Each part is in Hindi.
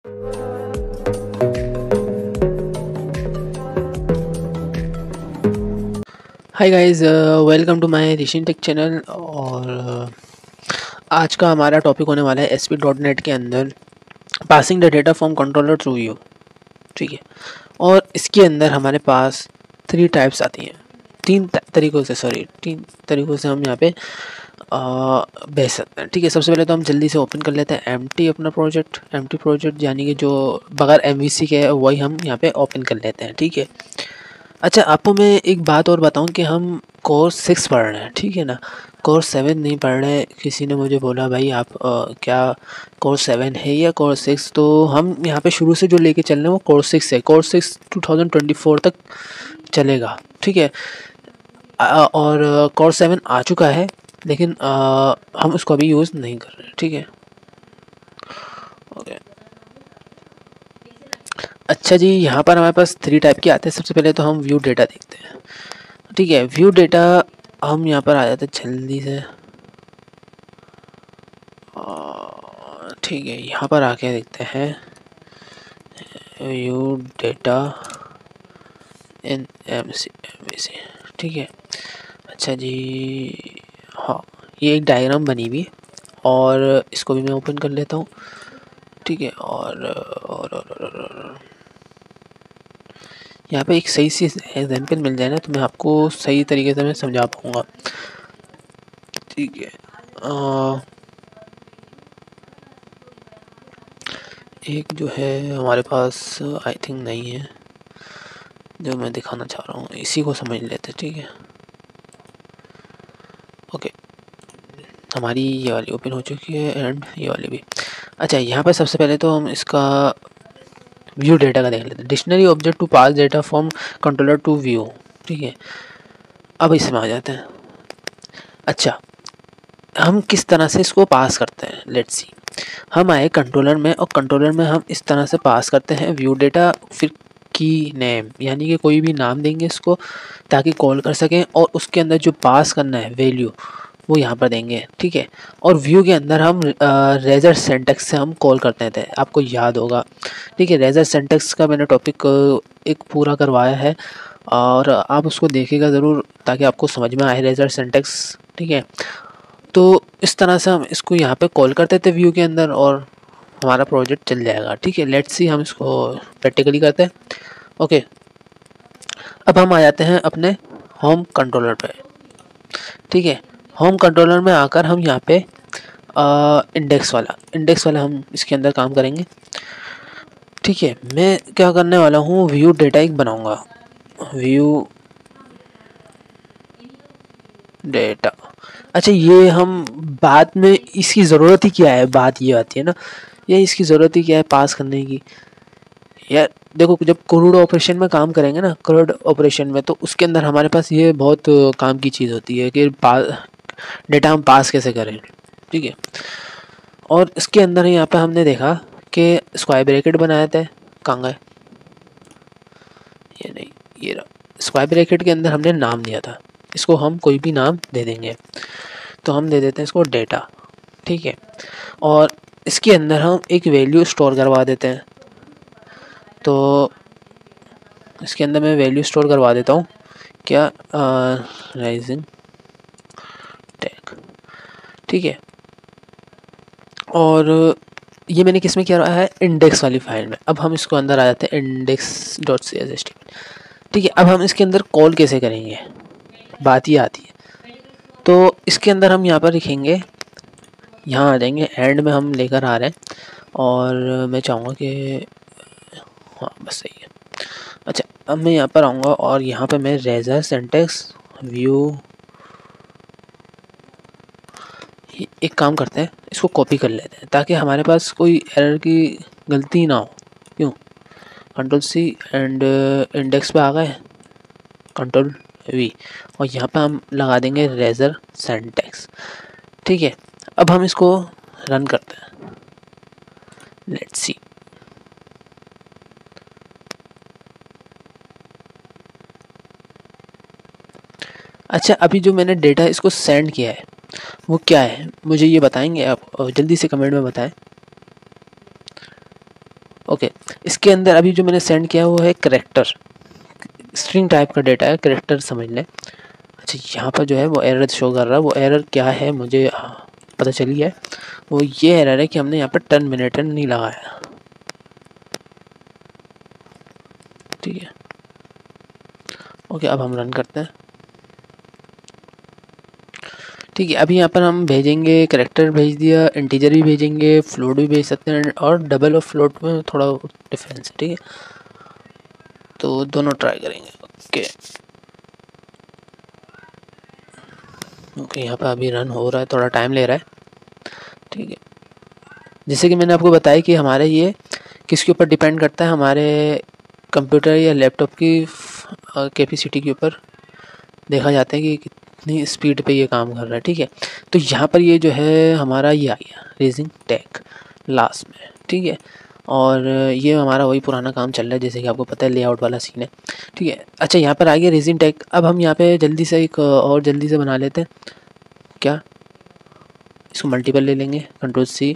Hi guys, welcome to my Rishin tech channel. और आज का हमारा टॉपिक होने वाला है ASP.NET के अंदर passing the data from controller to view. ठीक है, और इसके अंदर हमारे पास थ्री टाइप्स आती हैं। तीन तरीक़ों से हम यहाँ पे भेज सकते हैं। ठीक है, सबसे पहले तो हम जल्दी से ओपन कर लेते हैं एम्प्टी अपना एम्प्टी प्रोजेक्ट, यानी कि जो बगैर MVC के है वही हम यहाँ पे ओपन कर लेते हैं। ठीक है, अच्छा आपको मैं एक बात और बताऊं कि हम कोर्स 6 पढ़ रहे हैं। ठीक है ना, कोर्स 7 नहीं पढ़ रहे। किसी ने मुझे बोला भाई आप क्या कोर्स 7 है या कोर्स 6, तो हम यहाँ पे शुरू से जो लेके चल रहे हैं वो कोर्स 6 है। कोर्स 6 2024 तक चलेगा। ठीक है, और कोर्स 7 आ चुका है, लेकिन हम उसको अभी यूज़ नहीं कर रहे। ठीक है, ओके। अच्छा जी, यहाँ पर हमारे पास थ्री टाइप के आते हैं। सबसे पहले तो हम व्यू डेटा देखते हैं। ठीक है, व्यू डेटा हम यहाँ पर आ जाते हैं जल्दी से। ठीक है, यहाँ पर आके देखते हैं व्यू डेटा इन MVC। ठीक है, अच्छा जी, हाँ ये एक डायग्राम बनी हुई और इसको भी मैं ओपन कर लेता हूँ। ठीक है, और यहाँ पे एक सही सी एग्जाम्पल मिल जाए ना तो मैं आपको सही तरीके से मैं समझा पाऊँगा। ठीक है, एक जो है हमारे पास आई थिंक नहीं है, जो मैं दिखाना चाह रहा हूँ इसी को समझ लेते। ठीक है, ओके, हमारी ये वाली ओपन हो चुकी है एंड ये वाली भी। अच्छा, यहाँ पर सबसे पहले तो हम इसका व्यू डेटा का देख लेते हैं। Dictionary object to pass data from controller to view. ठीक है, अब इसमें आ जाते हैं। अच्छा, हम किस तरह से इसको पास करते हैं, लेट्स सी। हम आए कंट्रोलर में और कंट्रोलर में हम इस तरह से पास करते हैं व्यू डेटा, फिर की नेम, यानी कि कोई भी नाम देंगे इसको ताकि कॉल कर सकें, और उसके अंदर जो पास करना है वैल्यू वो यहाँ पर देंगे। ठीक है, और व्यू के अंदर हम रेजर सिंटैक्स से हम कॉल करते थे, आपको याद होगा। ठीक है, रेजर सिंटैक्स का मैंने टॉपिक एक पूरा करवाया है और आप उसको देखिएगा ज़रूर ताकि आपको समझ में आए रेजर सिंटैक्स। ठीक है, तो इस तरह से हम इसको यहाँ पे कॉल करते थे व्यू के अंदर और हमारा प्रोजेक्ट चल जाएगा। ठीक है, लेट्स सी हम इसको प्रैक्टिकली करते हैं। ओके, अब हम आ जाते हैं अपने होम कंट्रोलर पे। ठीक है, होम कंट्रोलर में आकर हम यहाँ पे इंडेक्स वाला हम इसके अंदर काम करेंगे। ठीक है, मैं क्या करने वाला हूँ, व्यू डेटा एक बनाऊँगा, व्यू डेटा। अच्छा, ये हम बाद में इसकी ज़रूरत ही क्या है, बात ये आती है ना, ये इसकी ज़रूरत ही क्या है पास करने की। यार देखो, जब करोड़ ऑपरेशन में काम करेंगे ना, करोड़ ऑपरेशन में, तो उसके अंदर हमारे पास ये बहुत काम की चीज़ होती है कि डेटा हम पास कैसे करें। ठीक है, और इसके अंदर यहाँ पे हमने देखा कि स्क्वायर ब्रैकेट बनाया था, कहाँ गए, ये नहीं, ये रहा। स्क्वायर ब्रैकेट के अंदर हमने नाम दिया था, इसको हम कोई भी नाम दे देंगे, तो हम दे देते हैं इसको डेटा। ठीक है, और इसके अंदर हम एक वैल्यू स्टोर करवा देते हैं, तो इसके अंदर मैं वैल्यू स्टोर करवा देता हूँ क्या, राइजिंग टेक। ठीक है, और ये मैंने किस में किया रहा है, इंडेक्स वाली फाइल में। अब हम इसको अंदर आ जाते हैं index.cshtml। ठीक है, अब हम इसके अंदर कॉल कैसे करेंगे, बात ये आती है। तो इसके अंदर हम यहाँ पर लिखेंगे, यहाँ आ जाएंगे, एंड में हम लेकर आ रहे हैं, और मैं चाहूँगा कि हाँ बस सही है। अच्छा, अब मैं यहाँ पर आऊँगा और यहाँ पर मैं रेजर सिंटैक्स व्यू, एक काम करते हैं, इसको कॉपी कर लेते हैं ताकि हमारे पास कोई एरर की गलती ना हो। क्यों, Ctrl+C एंड इंडेक्स पे आ गए, Ctrl+V, और यहाँ पे हम लगा देंगे रेजर सिंटैक्स। ठीक है, अब हम इसको रन करते हैं, लेट्स सी। अच्छा, अभी जो मैंने डेटा इसको सेंड किया है वो क्या है, मुझे ये बताएंगे आप, जल्दी से कमेंट में बताएं। ओके, इसके अंदर अभी जो मैंने सेंड किया वो है करेक्टर, स्ट्रिंग टाइप का डेटा है, करेक्टर समझ लें। अच्छा, यहाँ पर जो है वो एरर शो कर रहा है, वो एरर क्या है मुझे पता चली है। वो ये एरर है कि हमने यहाँ पर टर्न मिनटर नहीं लगाया। ठीक है, ओके, अब हम रन करते हैं। ठीक है, अभी यहाँ पर हम भेजेंगे, करेक्टर भेज दिया, इंटीजर भी भेजेंगे, फ्लोट भी भेज सकते हैं, और डबल और फ्लोट में थोड़ा डिफरेंस है। ठीक है, तो दोनों ट्राई करेंगे। ओके ओके, यहाँ पर अभी रन हो रहा है, थोड़ा टाइम ले रहा है। ठीक है, जैसे कि मैंने आपको बताया कि हमारे ये किसके ऊपर डिपेंड करता है, हमारे कंप्यूटर या लैपटॉप की कैपेसिटी के ऊपर देखा जाता है कि कितनी स्पीड पे ये काम कर रहा है। ठीक है, तो यहाँ पर ये जो है हमारा ये आ गया रेजिंग टैग लास्ट में। ठीक है, और ये हमारा वही पुराना काम चल रहा है, जैसे कि आपको पता है लेआउट वाला सीन है। ठीक है, अच्छा, यहाँ पर आ गया रेजिंग टैग। अब हम यहाँ पे जल्दी से एक और जल्दी से बना लेते हैं। क्या, इसको मल्टीपल ले लेंगे, कंट्रोल सी,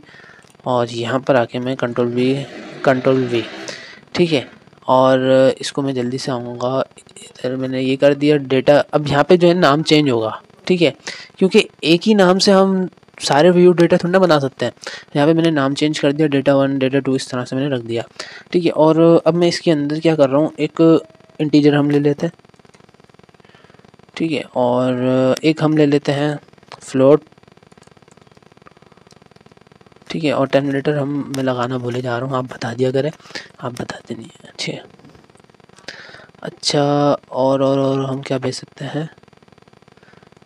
और यहाँ पर आके मैं कंट्रोल वी। ठीक है, और इसको मैं जल्दी से आऊँगा इधर, मैंने ये कर दिया डेटा। अब यहाँ पे जो है नाम चेंज होगा। ठीक है, क्योंकि एक ही नाम से हम सारे व्यू डेटा थोड़ा ना बना सकते हैं। यहाँ पे मैंने नाम चेंज कर दिया, डेटा 1 डेटा 2 इस तरह से मैंने रख दिया। ठीक है, और अब मैं इसके अंदर क्या कर रहा हूँ, एक इंटीजर हम ले लेते हैं। ठीक है, और एक हम ले लेते हैं फ्लोट। ठीक है, और टर्मिनेटर मैं लगाना भूले जा रहा हूँ, आप बता दिया करें, आप बताते नहीं हैं। अच्छे, अच्छा, और हम क्या भेज सकते हैं,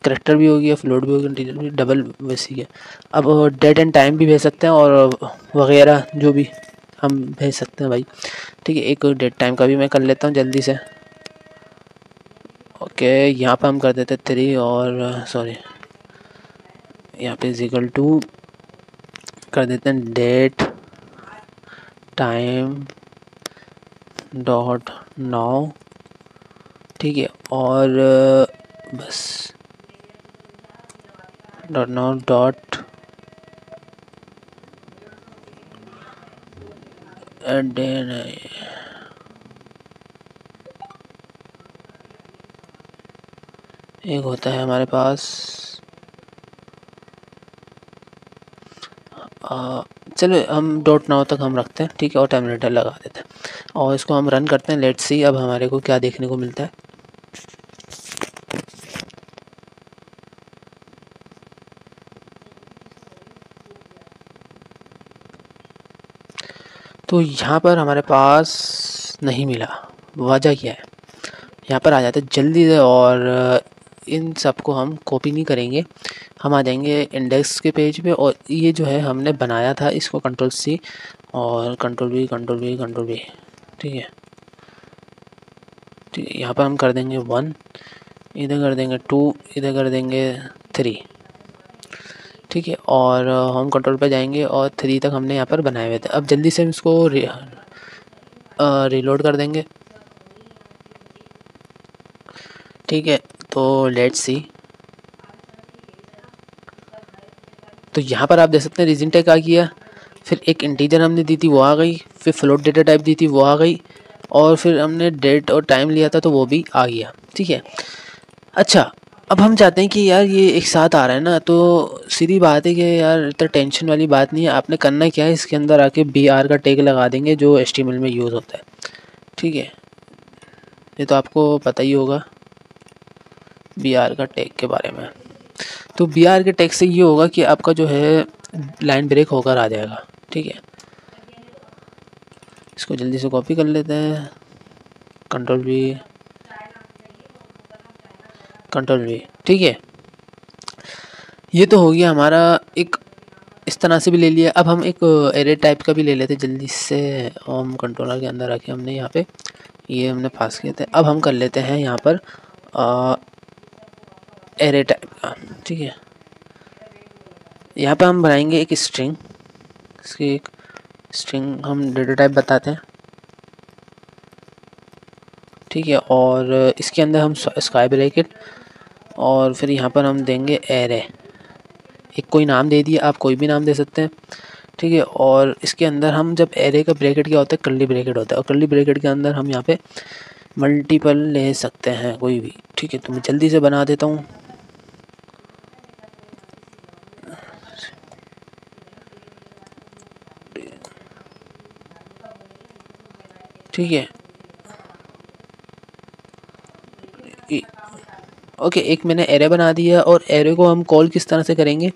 करेक्टर भी हो गया, फ्लोट भी हो गया, इंटीजर भी, डबल वैसी है। अब डेट एंड टाइम भी भेज सकते हैं, और वगैरह जो भी हम भेज सकते हैं भाई। ठीक है, एक डेट टाइम का भी मैं कर लेता हूँ जल्दी से। ओके, यहाँ पर हम कर देते हैं 3, और सॉरी, यहाँ पे इक्वल टू कर देते हैं डेट टाइम डॉट नाउ। ठीक है, और बस डॉट नाउ डॉट एक होता है हमारे पास, चलो हम डॉट नाउ तक हम रखते हैं। ठीक है, और टर्मिनेटर लगा देते हैं, और इसको हम रन करते हैं। लेट्स सी अब हमारे को क्या देखने को मिलता है। तो यहाँ पर हमारे पास नहीं मिला, वजह क्या है, यहाँ पर आ जाते हैं जल्दी से, और इन सब को हम कॉपी नहीं करेंगे, हम आ जाएंगे इंडेक्स के पेज पे, और ये जो है हमने बनाया था इसको कंट्रोल सी और कंट्रोल वी। ठीक है, ठीक है, यहाँ पर हम कर देंगे 1, इधर कर देंगे 2, इधर कर देंगे 3। ठीक है, और होम कंट्रोल पे जाएंगे, और 3 तक हमने यहाँ पर बनाए हुए थे। अब जल्दी से हम इसको रीलोड कर देंगे। ठीक है, तो लेट्स सी, तो यहाँ पर आप देख सकते हैं रीजन टैग आ गया, फिर एक इंटीजर हमने दी थी वो आ गई, फिर फ्लोट डेटा टाइप दी थी वो आ गई, और फिर हमने डेट और टाइम लिया था तो वो भी आ गया। ठीक है, अच्छा, अब हम चाहते हैं कि यार ये एक साथ आ रहा है ना, तो सीधी बात है कि यार इतना टेंशन वाली बात नहीं है। आपने करना क्या है, इसके अंदर आके BR का टैग लगा देंगे जो HTML में यूज़ होता है। ठीक है, ये तो आपको पता ही होगा BR का टैग के बारे में। तो BR के टैग से ये होगा कि आपका जो है लाइन ब्रेक होकर आ जाएगा। ठीक है, इसको जल्दी से कॉपी कर लेते हैं, कंट्रोल वी। ठीक है, ये तो हो गया हमारा एक, इस तरह से भी ले लिया। अब हम एक एरे टाइप का भी ले लेते जल्दी से, हम कंट्रोलर के अंदर आके हमने यहाँ पे ये हमने पास किए थे। अब हम कर लेते हैं यहाँ पर एरे टाइप का। ठीक है, यहाँ पे हम बनाएंगे एक स्ट्रिंग, इसकी एक स्ट्रिंग हम डेटा टाइप बताते हैं। ठीक है, और इसके अंदर हम स्क्वायर ब्रैकेट, और फिर यहाँ पर हम देंगे एरे, एक कोई नाम दे दिया, आप कोई भी नाम दे सकते हैं। ठीक है। और इसके अंदर हम जब एरे का ब्रैकेट क्या होता है, कर्ली ब्रैकेट होता है, और कर्ली ब्रैकेट के अंदर हम यहाँ पे मल्टीपल ले सकते हैं कोई भी, ठीक है। तो मैं जल्दी से बना देता हूँ। ठीक है, ओके, एक मैंने एरे बना दिया, और एरे को हम कॉल किस तरह से करेंगे,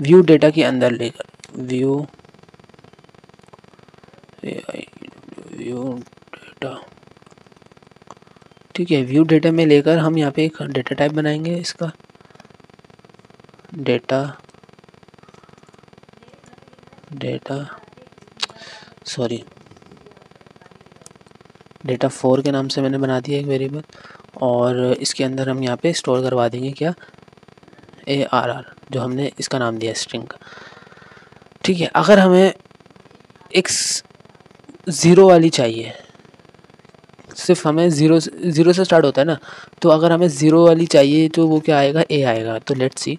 व्यू डेटा के अंदर लेकर, व्यू डेटा, ठीक है। व्यू डेटा में लेकर हम यहाँ पे एक डेटा टाइप बनाएंगे, इसका डेटा सॉरी डेटा 4 के नाम से मैंने बना दिया एक वेरिएबल, और इसके अंदर हम यहाँ पे स्टोर करवा देंगे क्या, ARR, जो हमने इसका नाम दिया स्ट्रिंग का, ठीक है। अगर हमें एक ज़ीरो वाली चाहिए, सिर्फ हमें ज़ीरो से स्टार्ट होता है ना, तो अगर हमें ज़ीरो वाली चाहिए तो वो क्या आएगा, A आएगा। तो लेट्स सी,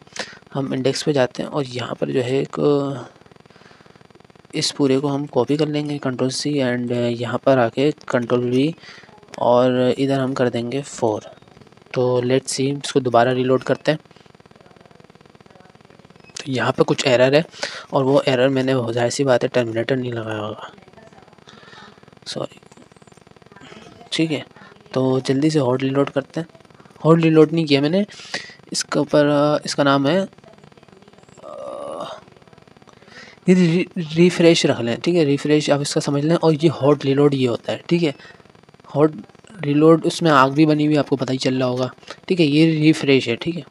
हम इंडेक्स पे जाते हैं, और यहाँ पर जो है एक इस पूरे को हम कॉपी कर लेंगे, Ctrl+C, एंड यहाँ पर आके Ctrl+V, और इधर हम कर देंगे 4। तो लेट्स सी, इसको दोबारा रीलोड करते हैं। तो यहाँ पर कुछ एरर है, और वो एरर मैंने, जाहिर सी बात है, टर्मिनेटर नहीं लगाया होगा, सॉरी, ठीक है। तो जल्दी से हॉट रीलोड करते हैं। हॉट रीलोड नहीं किया मैंने, इसके ऊपर इसका नाम है ये रिफ्रेश रख लें, ठीक है। रिफ्रेश आप इसका समझ लें, और ये हॉट रीलोड ये होता है, ठीक है। हॉट रीलोड, उसमें आग भी बनी हुई, आपको पता ही चल रहा होगा, ठीक है। ये रिफ्रेश है, ठीक है।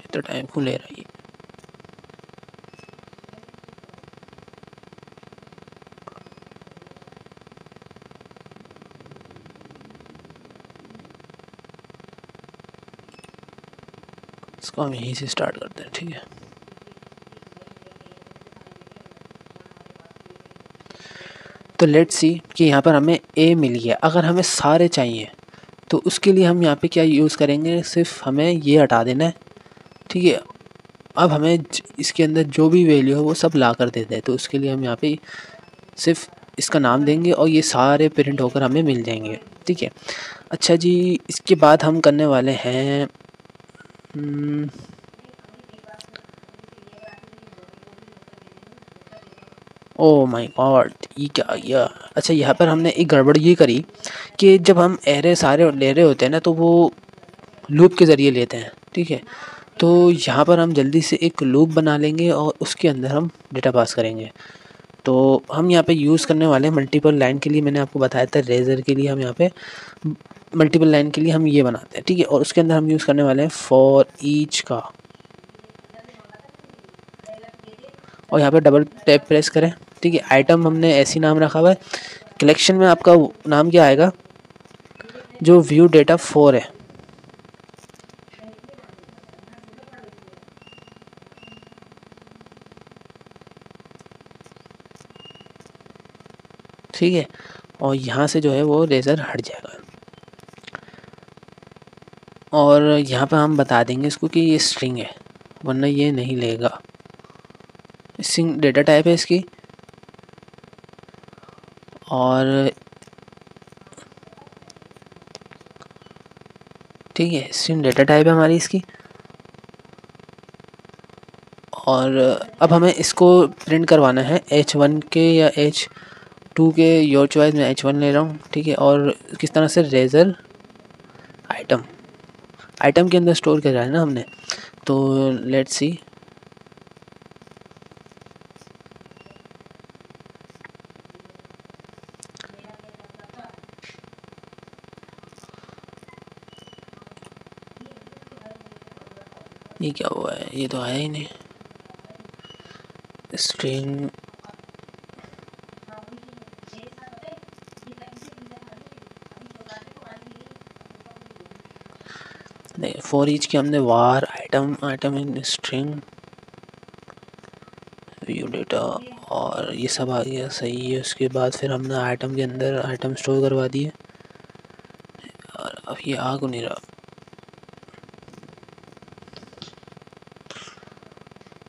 इतना टाइम क्यों ले रहा है ये, इसको हम यहीं से स्टार्ट करते हैं, ठीक है। तो लेट्स सी कि यहाँ पर हमें A मिल गया। अगर हमें सारे चाहिए तो उसके लिए हम यहाँ पे क्या यूज़ करेंगे, सिर्फ हमें ये हटा देना है, ठीक है। अब हमें इसके अंदर जो भी वैल्यू है वो सब ला कर देते हैं, तो उसके लिए हम यहाँ पे सिर्फ इसका नाम देंगे, और ये सारे प्रिंट होकर हमें मिल जाएंगे, ठीक है। अच्छा जी, इसके बाद हम करने वाले हैं ओ माय गॉड, ये क्या गया। अच्छा, यहाँ पर हमने एक गड़बड़ ये करी कि जब हम एरे सारे ले रहे होते हैं ना, तो वो लूप के ज़रिए लेते हैं, ठीक है। तो यहाँ पर हम जल्दी से एक लूप बना लेंगे, और उसके अंदर हम डेटा पास करेंगे। तो हम यहाँ पे यूज़ करने वाले हैं मल्टीपल लाइन के लिए, मैंने आपको बताया था रेजर के लिए हम यहाँ पे मल्टीपल लाइन के लिए हम ये बनाते हैं, ठीक है। और उसके अंदर हम यूज़ करने वाले हैं फॉर ईच का, और यहाँ पे डबल टैप प्रेस करें, ठीक है। आइटम हमने ऐसी नाम रखा हुआ है। कलेक्शन में आपका नाम क्या आएगा, जो व्यू डेटा 4 है, ठीक है। और यहाँ से जो है वो रेजर हट जाएगा, और यहाँ पे हम बता देंगे इसको कि ये स्ट्रिंग है, वरना ये नहीं लेगा। स्ट्रिंग डेटा टाइप है इसकी, और ठीक है, स्ट्रिंग डेटा टाइप है हमारी इसकी। और अब हमें इसको प्रिंट करवाना है H1 के या H2 के, योर चॉइस, में H1 ले रहा हूँ, ठीक है। और किस तरह से, रेजर आइटम के अंदर स्टोर कर रहा है ना हमने। तो लेट्स सी, ये क्या हुआ है, ये तो आया ही नहीं स्ट्रिंग। नहीं, फॉर ईच के हमने var item in string view data, और ये सब आ गया, सही है। उसके बाद फिर हमने आइटम के अंदर आइटम स्टोर करवा दिए, और अब ये आ क्यों नहीं रहा।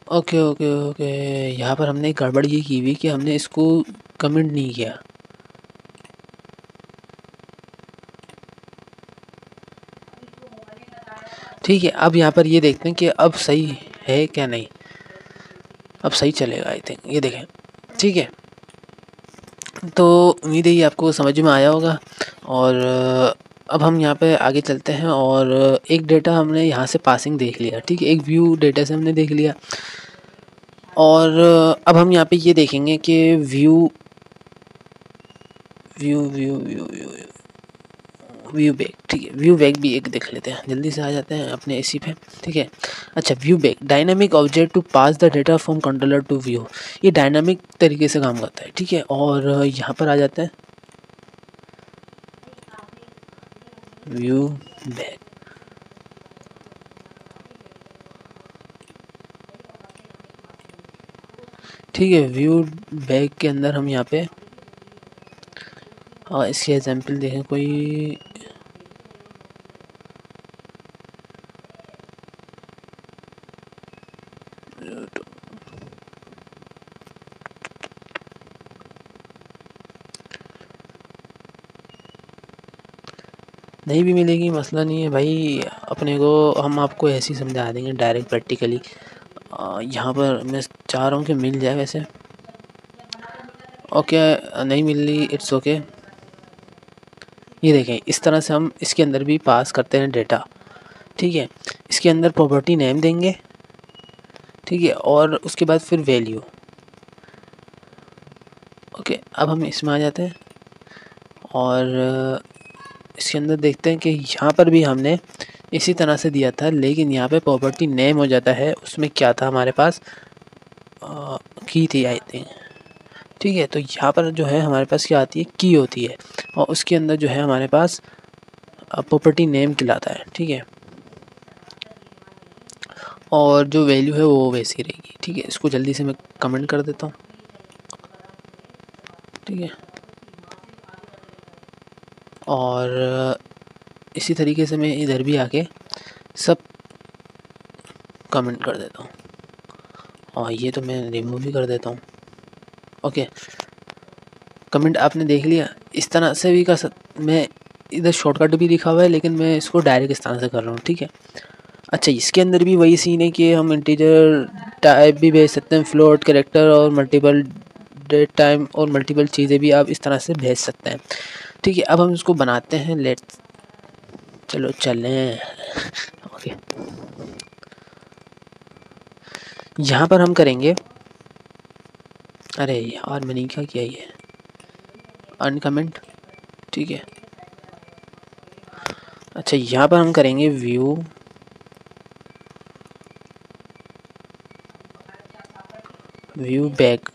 ओके ओके ओके, यहाँ पर हमने एक गड़बड़ ये की हुई कि हमने इसको कमेंट नहीं किया। ठीक है, अब यहाँ पर ये देखते हैं कि अब सही है क्या नहीं। अब सही चलेगा आई थिंक, ये देखें। ठीक है, तो उम्मीद है ये आपको समझ में आया होगा। और अब हम यहाँ पे आगे चलते हैं। और एक डेटा हमने यहाँ से पासिंग देख लिया, ठीक है, एक व्यू डेटा से हमने देख लिया। और अब हम यहाँ पे ये देखेंगे कि view view view view view view back, ठीक है, व्यू बैक भी एक देख लेते हैं, जल्दी से आ जाते हैं अपने एसी पे। ठीक है, अच्छा, ViewBag dynamic object to pass the data from controller to view, ये डायनामिक तरीके से काम करता है। ठीक है, और यहाँ पर आ जाते हैं व्यू बैक। ठीक है, व्यू बैक के अंदर हम यहाँ पे इसकी एग्जाम्पल देखें कोई। नहीं भी मिलेगी मसला नहीं है भाई, अपने को हम आपको ऐसे ही समझा देंगे डायरेक्ट प्रैक्टिकली। यहाँ पर मैं चाह रहा हूँ कि मिल जाए वैसे। ओके, नहीं मिल रही, इट्स ओके। ये देखें, इस तरह से हम इसके अंदर भी पास करते हैं डेटा। ठीक है, इसके अंदर प्रॉपर्टी नेम देंगे। ठीक है, और उसके बाद फिर वैल्यू। ओके, अब हम इसमें आ जाते हैं और इसके अंदर देखते हैं कि यहाँ पर भी हमने इसी तरह से दिया था, लेकिन यहाँ पे प्रॉपर्टी नेम हो जाता है। उसमें क्या था हमारे पास, की थी आई थिंक। ठीक है, तो यहाँ पर जो है हमारे पास क्या आती है, की होती है, और उसके अंदर जो है हमारे पास प्रॉपर्टी नेम कहलाता है। ठीक है, और जो वैल्यू है वो वैसी रहेगी। ठीक है, इसको जल्दी से मैं कमेंट कर देता हूँ। ठीक है, और इसी तरीके से मैं इधर भी आके सब कमेंट कर देता हूँ, और ये तो मैं रिमूव भी कर देता हूँ। ओके, कमेंट आपने देख लिया। इस तरह से भी मैं इधर शॉर्टकट भी लिखा हुआ है, लेकिन मैं इसको डायरेक्ट इस तरह से कर रहा हूँ। ठीक है, अच्छा, इसके अंदर भी वही सीन है कि हम इंटीजर टाइप भी भेज सकते हैं, फ्लोट कैरेक्टर, और मल्टीपल डेट टाइम, और मल्टीपल चीज़ें भी आप इस तरह से भेज सकते हैं। ठीक है, अब हम इसको बनाते हैं। चलो चलें। ओके, यहाँ पर हम करेंगे, अरे यार मैंने क्या किया, ये अनकमेंट। ठीक है, अच्छा, यहाँ पर हम करेंगे व्यू बैक।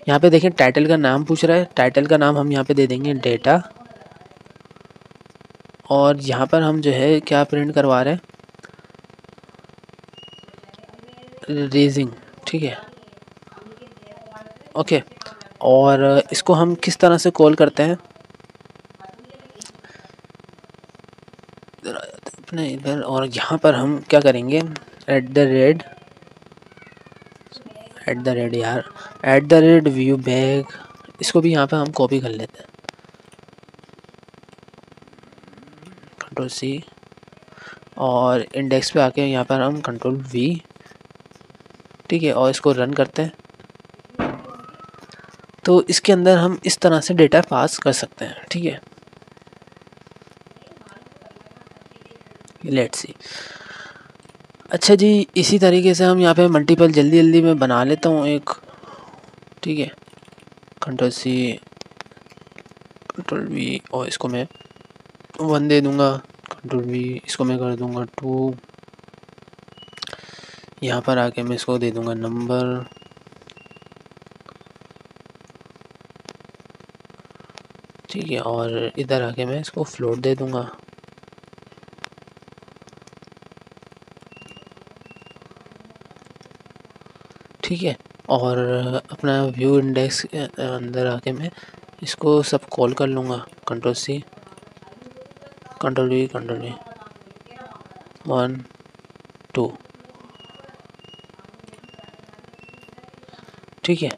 यहाँ पे देखें टाइटल का नाम पूछ रहा है, टाइटल का नाम हम यहाँ पे दे देंगे डेटा। और यहाँ पर हम जो है क्या प्रिंट करवा रहे हैं, रेजिंग। ठीक है, ओके, और इसको हम किस तरह से कॉल करते हैं, अपने इधर। और यहाँ पर हम क्या करेंगे, @ व्यू बैक। इसको भी यहाँ पे हम कॉपी कर लेते हैं, Ctrl+C, और इंडेक्स पे आके यहाँ पर हम Ctrl+V। ठीक है, और इसको रन करते हैं। तो इसके अंदर हम इस तरह से डेटा पास कर सकते हैं। ठीक है, लेट्स सी। अच्छा जी, इसी तरीके से हम यहाँ पे मल्टीपल जल्दी जल्दी मैं बना लेता हूँ एक। ठीक है, Ctrl+C, Ctrl+V, और इसको मैं 1 दे दूँगा। Ctrl+V, इसको मैं कर दूँगा 2। यहाँ पर आके मैं इसको दे दूँगा नंबर। ठीक है, और इधर आके मैं इसको फ्लोट दे दूँगा। ठीक है, और अपना व्यू इंडेक्स के अंदर आके मैं इसको सब कॉल कर लूँगा। Ctrl+C, Ctrl+V, 1 2। ठीक है।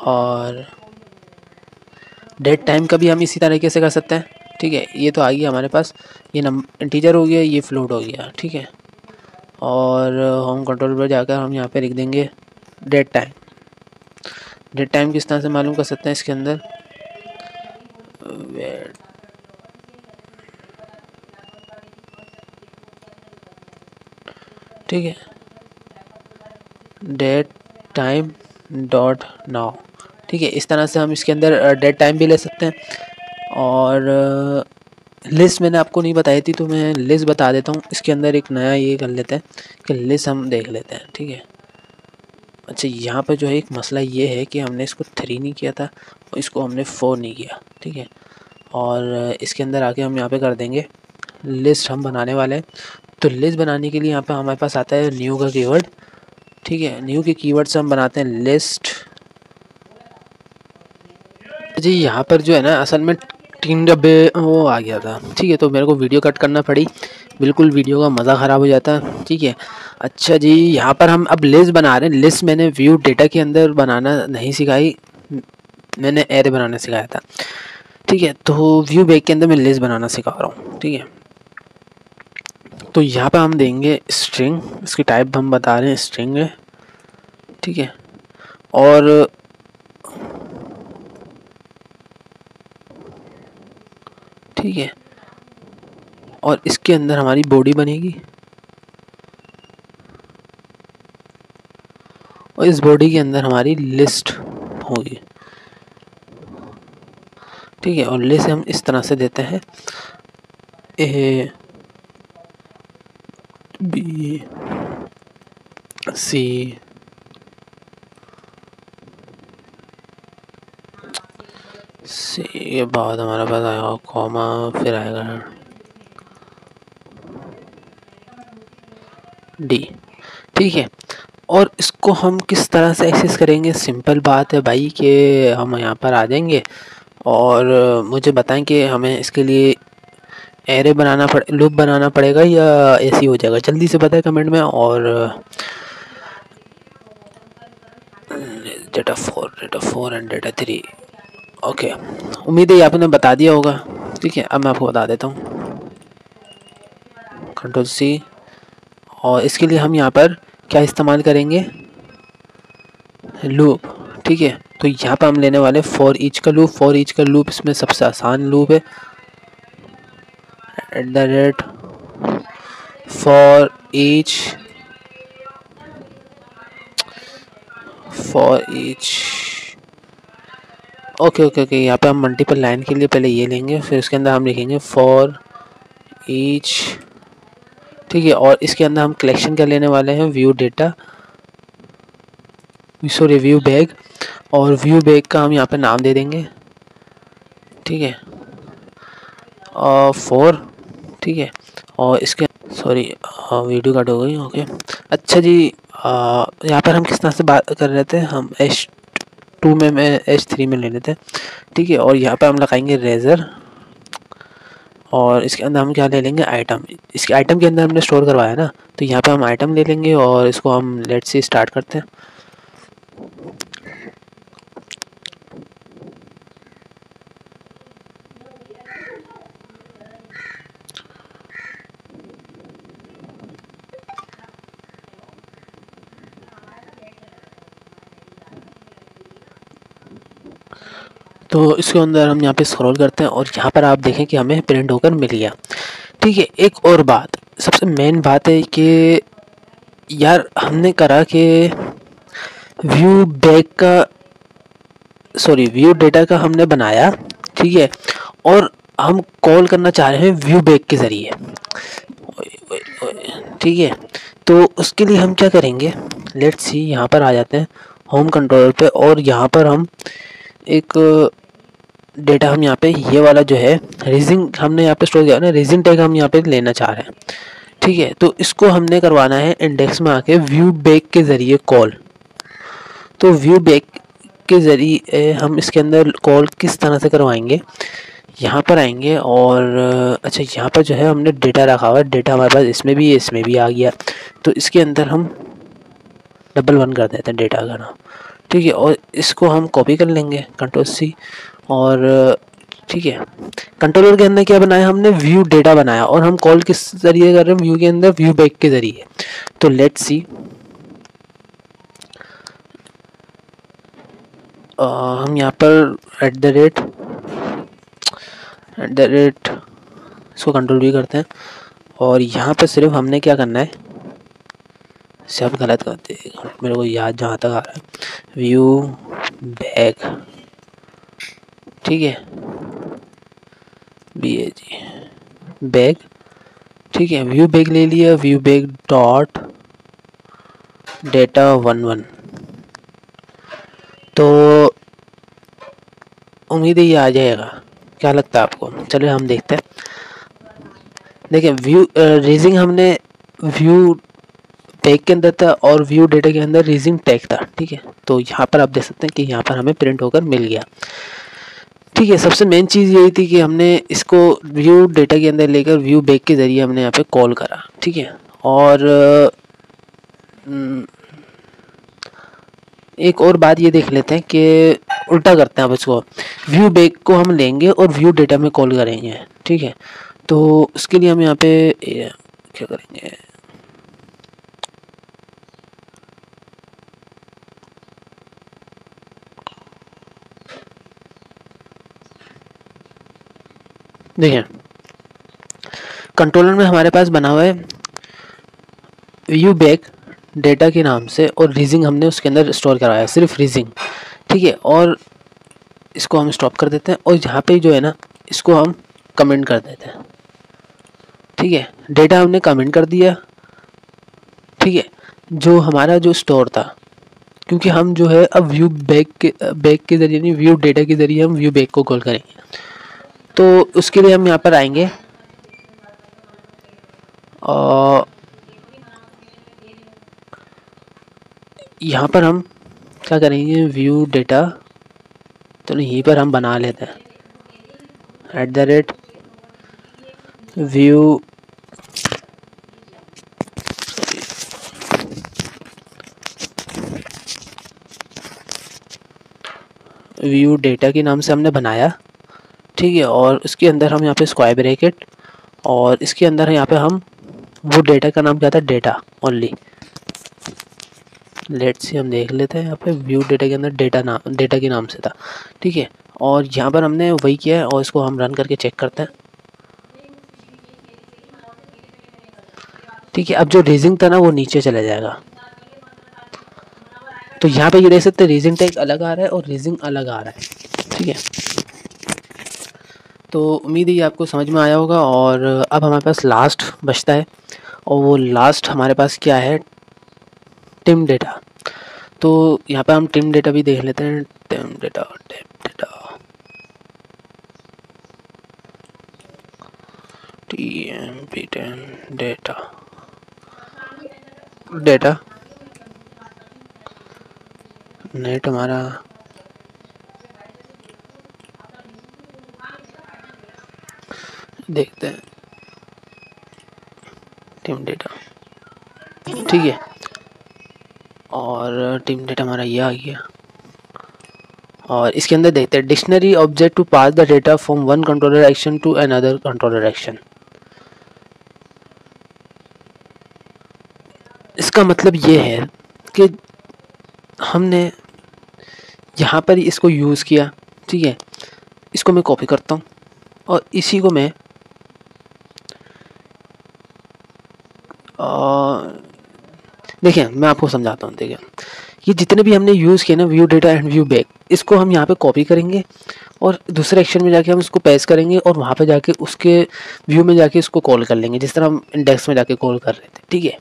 और डेट टाइम का भी हम इसी तरीके से कर सकते हैं, ठीक है। ये तो आ गया हमारे पास, ये नंबर इंटीजर हो गया, ये फ्लोट हो गया, ठीक है। और होम कंट्रोल पर जाकर हम यहाँ पे लिख देंगे डेट टाइम। डेट टाइम किस तरह से मालूम कर सकते हैं इसके अंदर, ठीक है, डेट टाइम डॉट नाउ, ठीक है। इस तरह से हम इसके अंदर डेट टाइम भी ले सकते हैं। और लिस्ट मैंने आपको नहीं बताई थी, तो मैं लिस्ट बता देता हूँ। इसके अंदर एक नया ये कर लेते हैं कि लिस्ट हम देख लेते हैं, ठीक है। अच्छा, यहाँ पे जो है एक मसला ये है कि हमने इसको 3 नहीं किया था और इसको हमने 4 नहीं किया, ठीक है। और इसके अंदर आके हम यहाँ पे कर देंगे लिस्ट हम बनाने वाले हैं। तो लिस्ट बनाने के लिए यहाँ पे हमारे पास आता है न्यू का कीवर्ड, ठीक है। न्यू के कीवर्ड से हम बनाते हैं लिस्ट। जी यहाँ पर जो है ना, असल में 3 डब्बे वो आ गया था, ठीक है। तो मेरे को वीडियो कट करना पड़ी, बिल्कुल वीडियो का मज़ा ख़राब हो जाता है, ठीक है। अच्छा जी, यहाँ पर हम अब लिस्ट बना रहे हैं। लिस्ट मैंने व्यू डेटा के अंदर बनाना नहीं सिखाई, मैंने एरे बनाना सिखाया था, ठीक है। तो व्यू बैक के अंदर मैं लिस्ट बनाना सिखा रहा हूँ, ठीक है। तो यहाँ पे हम देंगे स्ट्रिंग, इसकी टाइप हम बता रहे हैं स्ट्रिंग है, ठीक है। और ठीक है, और इसके अंदर हमारी बॉडी बनेगी और इस बॉडी के अंदर हमारी लिस्ट होगी, ठीक है। और लिस्ट हम इस तरह से देते हैं ए बी सी सी के बाद हमारे पास आएगा कॉमा, फिर आएगा डी, ठीक है। और इसको हम किस तरह से एक्सेस करेंगे, सिंपल बात है भाई कि हम यहाँ पर आ जाएंगे और मुझे बताएं कि हमें इसके लिए एरे बनाना लूप बनाना पड़ेगा या ऐसे ही हो जाएगा, जल्दी से बताएं कमेंट में। और डेटा 4 एंड डेटा 3, ओके। उम्मीद है आपने बता दिया होगा, ठीक है। अब मैं आपको बता देता हूँ, कंट्रोल सी। और इसके लिए हम यहाँ पर क्या इस्तेमाल करेंगे, लूप, ठीक है। तो यहाँ पर हम लेने वाले फॉर ईच का लूप। फॉर ईच का लूप इसमें सबसे आसान लूप है, @ फॉर ईच, ओके। यहाँ पे हम मल्टीपल लाइन के लिए पहले ये लेंगे, फिर उसके अंदर हम लिखेंगे फॉर ईच, ठीक है। और इसके अंदर हम कलेक्शन क्या लेने वाले हैं, view data, sorry view bag. और व्यू बैग का हम यहाँ पे नाम दे देंगे, ठीक है, और 4, ठीक है। और इसके सॉरी वीडियो कट हो गई, ओके। अच्छा जी, यहाँ पर हम किस तरह से बात कर रहे थे, हम H2 में, मैं H3 में ले लेते हैं, ठीक है। और यहाँ पे हम लगाएंगे रेजर और इसके अंदर हम क्या ले लेंगे, आइटम। इसके आइटम के अंदर हमने स्टोर करवाया ना, तो यहाँ पे हम आइटम ले लेंगे और इसको हम लेट्स से स्टार्ट करते हैं। तो इसके अंदर हम यहाँ पे स्क्रॉल करते हैं और यहाँ पर आप देखें कि हमें प्रिंट होकर मिल गया, ठीक है। एक और बात, सबसे मेन बात है कि यार हमने करा कि व्यू बैक का, सॉरी व्यू डेटा का हमने बनाया, ठीक है। और हम कॉल करना चाह रहे हैं व्यू बैक के ज़रिए, ठीक है। तो उसके लिए हम क्या करेंगे, लेट्स सी, यहाँ पर आ जाते हैं होम कंट्रोलर पे और यहाँ पर हम एक डेटा, हम यहाँ पे ये वाला जो है रीजन हमने यहाँ पे स्टोर किया ना, रीजन टैग हम यहाँ पे लेना चाह रहे हैं, ठीक है। तो इसको हमने करवाना है इंडेक्स में आके व्यू बैक के ज़रिए कॉल। तो व्यू बैक के ज़रिए हम इसके अंदर कॉल किस तरह से करवाएंगे, यहाँ पर आएंगे और अच्छा यहाँ पर जो है हमने डेटा रखा हुआ है, डेटा हमारे पास इसमें भी आ गया। तो इसके अंदर हम डबल वन कर देते हैं डेटा का नाम, ठीक है। और इसको हम कॉपी कर लेंगे Ctrl+C, और ठीक है, कंट्रोलर के अंदर क्या बनाया हमने, व्यू डेटा बनाया, और हम कॉल किस जरिए कर रहे हैं, व्यू के अंदर व्यू बैक के जरिए। तो लेट्स सी, हम यहाँ पर @ इसको कंट्रोल भी करते हैं, और यहाँ पर सिर्फ हमने क्या करना है, सब गलत करते हैं, मेरे को याद जहाँ तक आ रहा है, व्यू बैक, ठीक है, बैक, ठीक है, व्यू बैक ले लिया, व्यू बैक डॉट डेटा 11। तो उम्मीद है ये आ जाएगा, क्या लगता है आपको? चलिए हम देखते हैं। देखिए व्यू रेजिंग हमने व्यू टैग के अंदर था और व्यू डेटा के अंदर रेजिंग टैग था, ठीक है। तो यहाँ पर आप देख सकते हैं कि यहाँ पर हमें प्रिंट होकर मिल गया, ठीक है। सबसे मेन चीज़ यही थी कि हमने इसको व्यू डेटा के अंदर लेकर व्यू बैक के ज़रिए हमने यहाँ पे कॉल करा, ठीक है। और एक और बात ये देख लेते हैं कि उल्टा करते हैं, अब इसको व्यू बैक को हम लेंगे और व्यू डेटा में कॉल करेंगे, ठीक है। तो उसके लिए हम यहाँ पे क्या करेंगे, देखिए कंट्रोलर में हमारे पास बना हुआ है व्यू बैक डेटा के नाम से, और रीजिंग हमने उसके अंदर स्टोर कराया है, सिर्फ रीजिंग, ठीक है। और इसको हम स्टॉप कर देते हैं, और यहाँ पे जो है ना इसको हम कमेंट कर देते हैं, ठीक है। डेटा हमने कमेंट कर दिया, ठीक है, जो हमारा जो स्टोर था, क्योंकि हम जो है अब व्यू बैक के ज़रिए नहीं, व्यू डेटा के ज़रिए हम व्यू बैक को कॉल करेंगे। तो उसके लिए हम यहाँ पर आएंगे और यहाँ पर हम क्या करेंगे, व्यू डेटा, तो यहीं पर हम बना लेते हैं @व्यू व्यू डेटा के नाम से हमने बनाया, ठीक है। और इसके अंदर हम यहाँ पे स्क्वायर ब्रैकेट, और इसके अंदर यहाँ पे हम वो डेटा का नाम क्या था, डेटा ओनली। लेट्स सी, हम देख लेते हैं यहाँ पे व्यू डेटा के अंदर डेटा के नाम से था, ठीक है। और यहाँ पर हमने वही किया है, और इसको हम रन करके चेक करते हैं, ठीक है। अब जो रीजिंग था ना वो नीचे चला जाएगा, तो यहाँ पे ये देख सकते हैं रीजिंग टैग अलग आ रहा है और रीजिंग अलग आ रहा है, ठीक है। तो उम्मीद है ये आपको समझ में आया होगा। और अब हमारे पास लास्ट बचता है, और वो लास्ट हमारे पास क्या है, टिम डेटा। तो यहाँ पे हम टिम डेटा भी देख लेते हैं, टिम डेटा डेटा नेट हमारा देखते हैं, टीम डेटा, ठीक है। और टीम डेटा हमारा ये आ गया, और इसके अंदर देखते हैं dictionary object to pass the data from one controller action to another controller action. इसका मतलब ये है कि हमने यहाँ पर इसको यूज़ किया, ठीक है। इसको मैं कॉपी करता हूँ और इसी को मैं देखिए मैं आपको समझाता हूँ। देखिए ये जितने भी हमने यूज़ किए ना, view data and view back, इसको हम यहाँ पे कॉपी करेंगे और दूसरे एक्शन में जाके हम इसको पेस्ट करेंगे, और वहाँ पे जाके उसके व्यू में जाके इसको कॉल कर लेंगे, जिस तरह हम इंडेक्स में जाके कॉल कर रहे थे, ठीक है।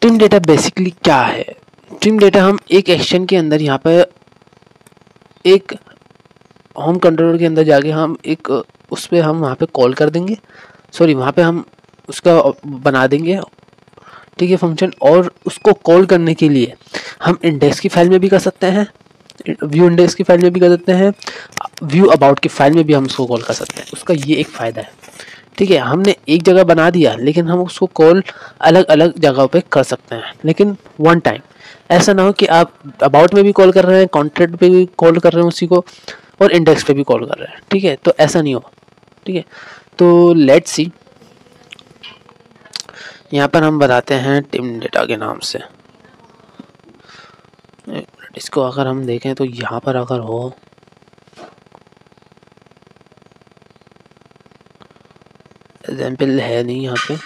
टिम डेटा बेसिकली क्या है, टिम डेटा हम एक एक्शन के अंदर यहाँ पर एक होम कंट्रोलर के अंदर जाके हम एक उस पर हम वहाँ पे कॉल कर देंगे, सॉरी वहाँ पे हम उसका बना देंगे, ठीक है, फंक्शन। और उसको कॉल करने के लिए हम इंडेक्स की फाइल में भी कर सकते हैं, व्यू इंडेक्स की फाइल में भी कर सकते हैं, व्यू अबाउट की फाइल में भी हम उसको कॉल कर सकते हैं। उसका ये एक फ़ायदा है, ठीक है, हमने एक जगह बना दिया लेकिन हम उसको कॉल अलग अलग जगहों पे कर सकते हैं, लेकिन वन टाइम। ऐसा ना हो कि आप अबाउट में भी कॉल कर रहे हैं, कॉन्टैक्ट पे भी कॉल कर रहे हैं उसी को, और इंडेक्स पे भी कॉल कर रहे हैं। ठीक है, तो ऐसा नहीं हो। ठीक है, तो लेट्स सी, यहाँ पर हम बताते हैं टीम डेटा के नाम से। इसको अगर हम देखें तो यहाँ पर अगर हो, एग्जाम्पल है नहीं यहाँ पे।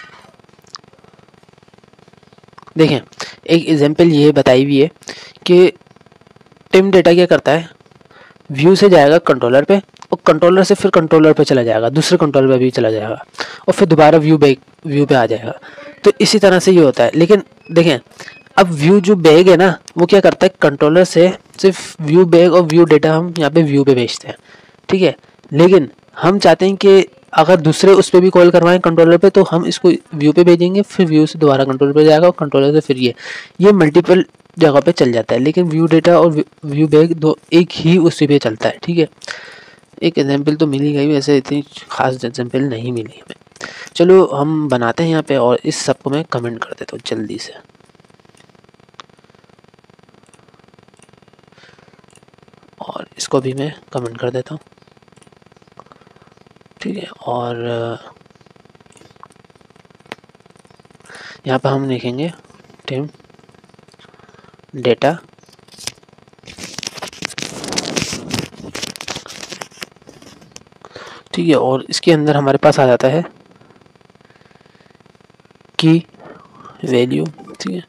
देखें, एक एग्जाम्पल ये बताई हुई है कि टीम डेटा क्या करता है, व्यू से जाएगा कंट्रोलर पे, और कंट्रोलर से फिर कंट्रोलर पे चला जाएगा, दूसरे कंट्रोलर पे भी चला जाएगा, और फिर दोबारा व्यू पे आ जाएगा। तो इसी तरह से ये होता है। लेकिन देखें, अब व्यू जो बैग है ना, वो क्या करता है, कंट्रोलर से सिर्फ व्यू बैग और व्यू डेटा हम यहाँ पे व्यू पे भेजते हैं। ठीक है, लेकिन हम चाहते हैं कि अगर दूसरे उस पर भी कॉल करवाएं कंट्रोलर पे, तो हम इसको व्यू पे भेजेंगे, फिर व्यू से दोबारा कंट्रोलर पे जाएगा, और कंट्रोलर से फिर ये मल्टीपल जगह पे चल जाता है। लेकिन व्यू डेटा और व्यू बैग दो एक ही उसी पे चलता है। ठीक है, एक एग्जांपल तो मिली गई, वैसे इतनी खास एग्जांपल नहीं मिली हमें। चलो हम बनाते हैं यहाँ पे, और इस सब को मैं कमेंट कर देता हूँ जल्दी से। और इसको भी मैं कमेंट कर देता हूँ। ठीक है, और यहाँ पर हम लिखेंगे टीम डेटा ठीक है, और इसके अंदर हमारे पास आ जाता है की वैल्यू। ठीक है,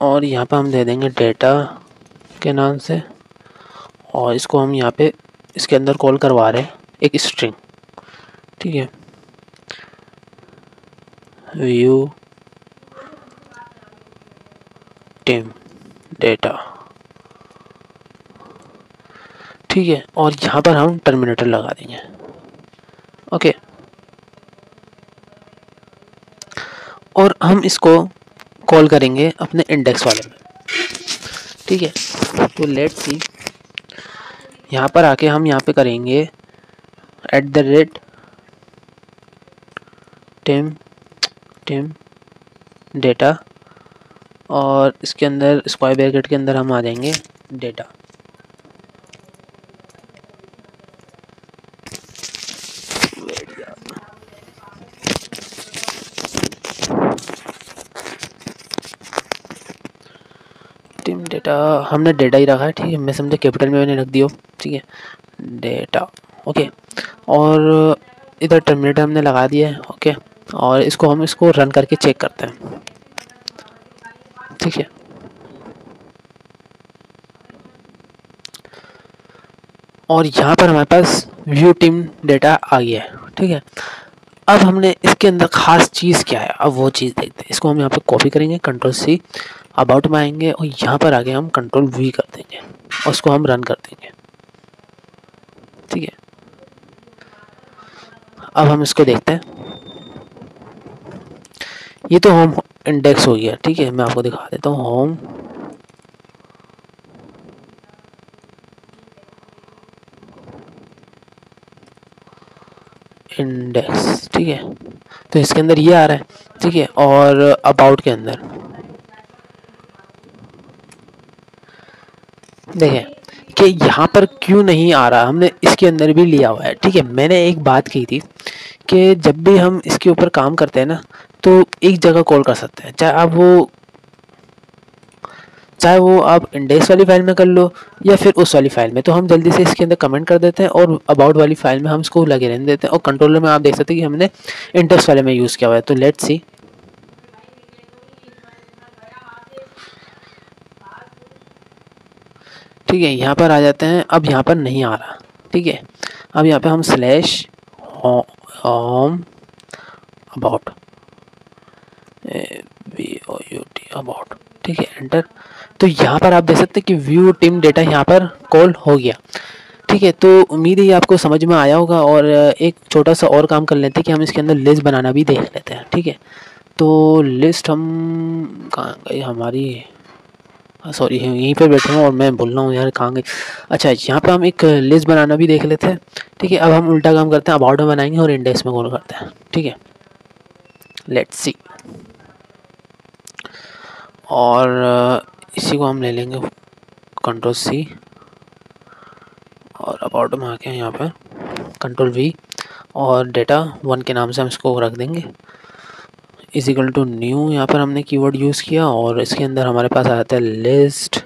और यहाँ पर हम दे देंगे डेटा के नाम से, और इसको हम यहाँ पे इसके अंदर कॉल करवा रहे हैं एक स्ट्रिंग। ठीक है, व्यू टीम डेटा। ठीक है, और यहाँ पर हम टर्मिनेटर लगा देंगे। ओके, और हम इसको कॉल करेंगे अपने इंडेक्स वाले में। ठीक है, तो लेट्स सी, यहाँ पर आके हम यहाँ पे करेंगे @टीम डेटा, और इसके अंदर स्क्वायर ब्रैकेट के अंदर हम आ जाएंगे डेटा। टीम डेटा हमने डेटा ही रखा है। ठीक है, मैं समझा कैपिटल में मैंने रख दिया। ठीक है, डेटा। ओके, और इधर टर्मिनेटर हमने लगा दिया है। ओके, और इसको रन करके चेक करते हैं। ठीक है, और यहाँ पर हमारे पास व्यू टीम डेटा आ गया है। ठीक है, अब हमने इसके अंदर खास चीज़ क्या है, अब वो चीज़ देखते हैं। इसको हम यहाँ पे कॉपी करेंगे, Ctrl+C, अबाउट में आएंगे, और यहाँ पर आगे हम Ctrl+V कर देंगे, और उसको हम रन कर देंगे। ठीक है, अब हम इसको देखते हैं। ये तो होम इंडेक्स हो गया। ठीक है, मैं आपको दिखा देता हूँ होम इंडेक्स। ठीक है, तो इसके अंदर ये आ रहा है। ठीक है, और अबाउट के अंदर देखें कि यहाँ पर क्यों नहीं आ रहा, हमने इसके अंदर भी लिया हुआ है। ठीक है, मैंने एक बात की थी कि जब भी हम इसके ऊपर काम करते हैं ना, तो एक जगह कॉल कर सकते हैं, चाहे वो आप इंडेक्स वाली फाइल में कर लो या फिर उस वाली फाइल में। तो हम जल्दी से इसके अंदर कमेंट कर देते हैं, और अबाउट वाली फाइल में हम इसको लगे रहने देते हैं, और कंट्रोलर में आप देख सकते हैं कि हमने इंडेक्स वाले में यूज़ किया हुआ है। तो लेट्स सी, ठीक है, यहाँ पर आ जाते हैं। अब यहाँ पर नहीं आ रहा। ठीक है, अब यहाँ पे हम /home अबाउट अबाउट। ठीक है, एंटर। तो यहाँ पर आप देख सकते हैं कि व्यू टीम डेटा यहाँ पर कॉल हो गया। ठीक है, तो उम्मीद है ये आपको समझ में आया होगा। और एक छोटा सा और काम कर लेते हैं कि हम इसके अंदर लिस्ट बनाना भी देख लेते हैं। ठीक है, तो लिस्ट हम कहाँ गई हमारी, सॉरी यहीं पे बैठे हूँ और मैं बोल रहा हूँ यार कहाँ गए। अच्छा यहाँ पे हम एक लिस्ट बनाना भी देख लेते हैं। ठीक है, अब हम उल्टा काम करते हैं, अबाउट में बनाएंगे और इंडेक्स में कॉल करते हैं। ठीक है, लेट्स सी। और इसी को हम ले लेंगे कंट्रोल सी और अबाउट में आके यहाँ पे कंट्रोल वी और डेटा 1 के नाम से हम इसको रख देंगे इज इक्वल टू न्यू। यहाँ पर हमने कीवर्ड यूज़ किया और इसके अंदर हमारे पास आता है लिस्ट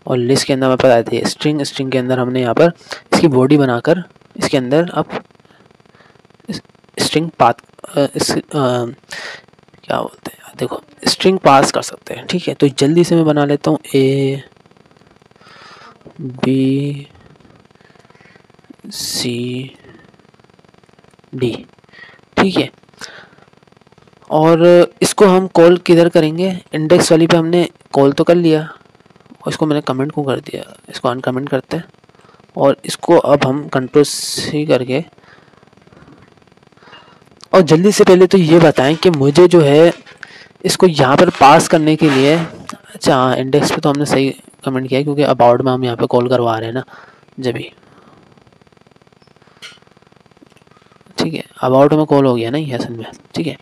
और लिस्ट के अंदर हमारे पास आती है स्ट्रिंग। स्ट्रिंग के अंदर हमने यहाँ पर इसकी बॉडी बनाकर इसके अंदर अब स्ट्रिंग पाथ क्या बोलते हैं देखो स्ट्रिंग पास कर सकते हैं। ठीक है, तो जल्दी से मैं बना लेता हूँ A B C D। ठीक है, और इसको हम कॉल किधर करेंगे, इंडेक्स वाली पे हमने कॉल तो कर लिया और इसको मैंने कमेंट को कर दिया, इसको अनकमेंट करते हैं और इसको अब हम कंट्रोल सी करके और जल्दी से पहले तो ये बताएं कि मुझे जो है इसको यहाँ पर पास करने के लिए, अच्छा हाँ इंडेक्स पे तो हमने सही कमेंट किया है क्योंकि अबाउट में हम यहाँ पे कॉल करवा रहे हैं ना जब भी। ठीक है, अबाउट में कॉल हो गया ना ये असल में। ठीक है,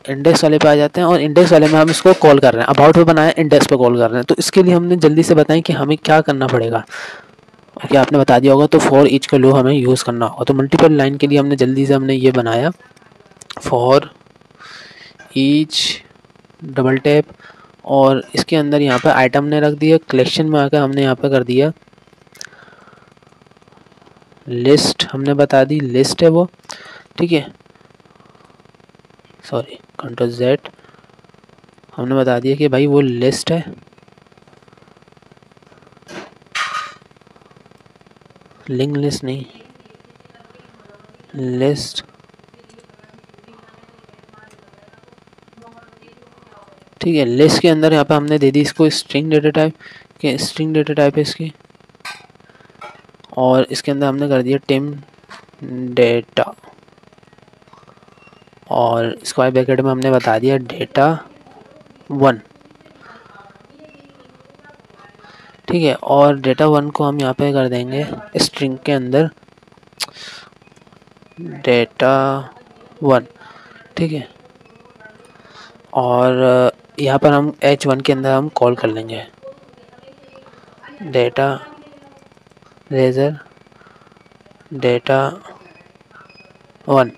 इंडेक्स वाले पे आ जाते हैं और इंडेक्स वाले में हम इसको कॉल कर रहे हैं, अबाउट पे बनाया इंडेक्स पे कॉल कर रहे हैं। तो इसके लिए हमने जल्दी से बताएं कि हमें क्या करना पड़ेगा। ओके, आपने बता दिया होगा तो फॉर ईच का लो हमें यूज़ करना होगा। तो मल्टीपल लाइन के लिए हमने जल्दी से हमने ये बनाया फॉर ईच डबल टैप और इसके अंदर यहाँ पे आइटम ने रख दिया, कलेक्शन में आकर हमने यहाँ पे कर दिया लिस्ट, हमने बता दी लिस्ट है वो। ठीक है, सॉरी कंट्रोल जेड, हमने बता दिया कि भाई वो लिस्ट है, लिंक लिस्ट नहीं लिस्ट। ठीक है, लिस्ट के अंदर यहाँ पे हमने दे दी इसको स्ट्रिंग डेटा टाइप के, स्ट्रिंग डेटा टाइप है इसकी और इसके अंदर हमने कर दिया टिम डेटा और स्क्वायर ब्रैकेट में हमने बता दिया डेटा 1। ठीक है, और डेटा 1 को हम यहाँ पे कर देंगे स्ट्रिंग के अंदर डेटा 1। ठीक है, और यहाँ पर हम H1 के अंदर हम कॉल कर लेंगे data razor data 1।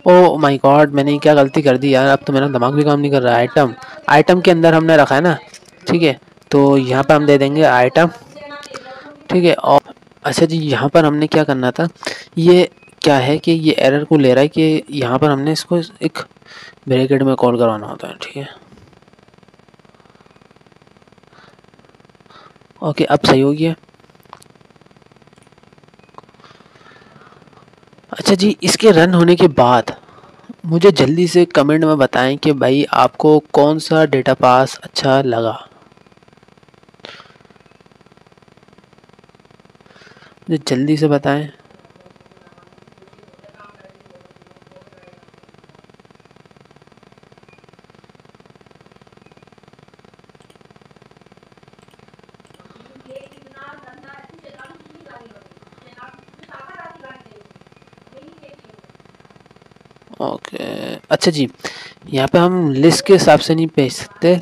Oh my god, मैंने क्या गलती कर दी यार, अब तो मेरा दिमाग भी काम नहीं कर रहा है। आइटम, आइटम के अंदर हमने रखा है ना। ठीक है, तो यहाँ पर हम दे देंगे आइटम। ठीक है, और अच्छा जी यहाँ पर हमने क्या करना था, ये क्या है कि ये एरर को ले रहा है कि यहाँ पर हमने इसको एक ब्रैकेट में कॉल करवाना होता है। ठीक है, ओके अब सही हो गया। अच्छा जी, इसके रन होने के बाद मुझे जल्दी से कमेंट में बताएं कि भाई आपको कौन सा डेटा पास अच्छा लगा, मुझे जल्दी से बताएं। ओके अच्छा जी, यहाँ पे हम लिस्ट के हिसाब से नहीं भेज सकते,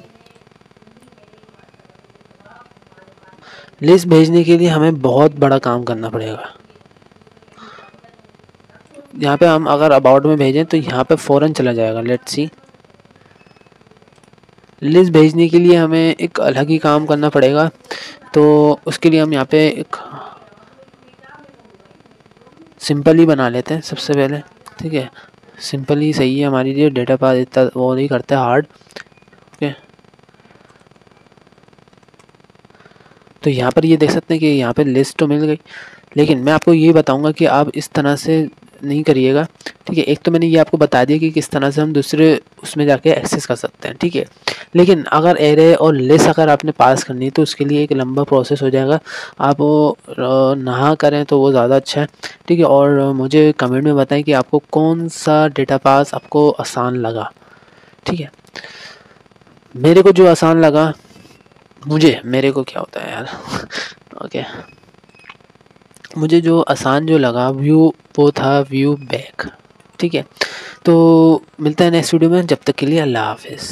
लिस्ट भेजने के लिए हमें बहुत बड़ा काम करना पड़ेगा। यहाँ पे हम अगर अबाउट में भेजें तो यहाँ पे फ़ौरन चला जाएगा। लेट्स सी, लिस्ट भेजने के लिए हमें एक अलग ही काम करना पड़ेगा। तो उसके लिए हम यहाँ पे एक सिंपल ही बना लेते हैं सबसे पहले। ठीक है, सिंपल ही सही है हमारे लिए, डेटा पास इतना वो नहीं करते हार्ड। ओके, तो यहाँ पर ये देख सकते हैं कि यहाँ पे लिस्ट तो मिल गई, लेकिन मैं आपको ये बताऊंगा कि आप इस तरह से नहीं करिएगा। ठीक है, एक तो मैंने ये आपको बता दिया कि किस तरह से हम दूसरे उसमें जाके एक्सेस कर सकते हैं। ठीक है, लेकिन अगर एरे और लिस्ट अगर आपने पास करनी है तो उसके लिए एक लंबा प्रोसेस हो जाएगा। आप वो ना करें तो वो ज़्यादा अच्छा है। ठीक है, और मुझे कमेंट में बताएं कि आपको कौन सा डेटा पास आपको आसान लगा। ठीक है, मेरे को जो आसान लगा, मेरे को क्या होता है यार ओके, मुझे जो आसान जो लगा व्यू वो था व्यू बैक। ठीक है, तो मिलता है नेक्स्ट वीडियो में, जब तक के लिए अल्लाह हाफिज़।